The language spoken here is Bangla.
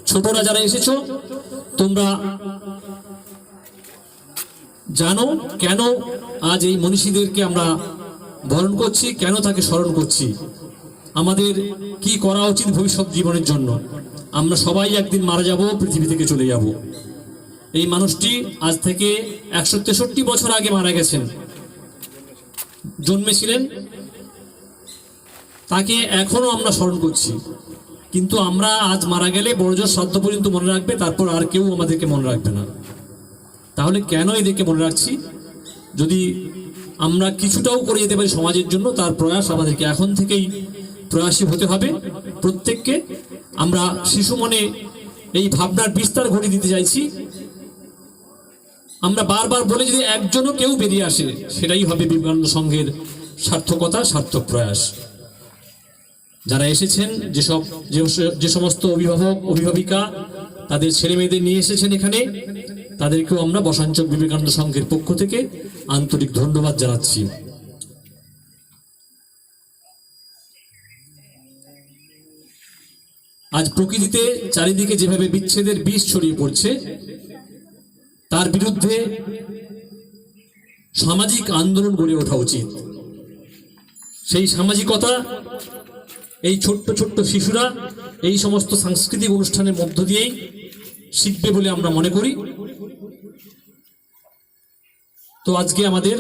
ছোটরা যারা এসেছো তোমরা জানো কেন আজ এই মনীষীদেরকে আমরা বরণ করছি, কেন তাকে স্মরণ করছি, আমাদের কি করা উচিত ভবিষ্যৎ জীবনের জন্য। আমরা সবাই একদিন মারা যাব, পৃথিবী থেকে চলে যাব। এই মানুষটি আজ থেকে 163 বছর আগে মারা গেছেন, জন্মেছিলেন, তাকে এখনো আমরা স্মরণ করছি। কিন্তু আমরা আজ মারা গেলে বড়জোর শ্রাদ্ধ পর্যন্ত মনে রাখবে, তারপর আর কেউ আমাদেরকে মনে রাখবে না। তাহলে কেন এদেরকে মনে রাখছি? যদি আমরা কিছুটাও করে যেতে পারি সমাজের জন্য, তার প্রয়াস আমাদেরকে এখন থেকেই প্রয়াসী হতে হবে। প্রত্যেককে আমরা শিশু মনে এই ভাবনার বিস্তার ঘটিয়ে দিতে চাইছি। আমরা বারবার বলে যদি একজনও কেউ বেরিয়ে আসে, সেটাই হবে বিবেকানন্দ সংঘের সার্থকতা, সার্থক প্রয়াস। যারা এসেছেন, যে সমস্ত অভিভাবক অভিভাবিকা তাদের ছেলে মেয়েদের নিয়ে এসেছেন এখানে, তাদেরকেও আমরা বসাঞ্চক বিবেকানন্দ সংঘের পক্ষ থেকে আন্তরিক ধন্যবাদ জানাচ্ছি। আজ প্রকৃতিতে চারিদিকে যেভাবে বিচ্ছেদের বিষ ছড়িয়ে পড়ছে, তার বিরুদ্ধে সামাজিক আন্দোলন গড়ে ওঠা উচিত। সেই সামাজিকতা এই ছোট্ট ছোট্ট শিশুরা এই সমস্ত সাংস্কৃতিক অনুষ্ঠানের মধ্য দিয়েই শিখবে বলে আমরা মনে করি। তো আজকে আমাদের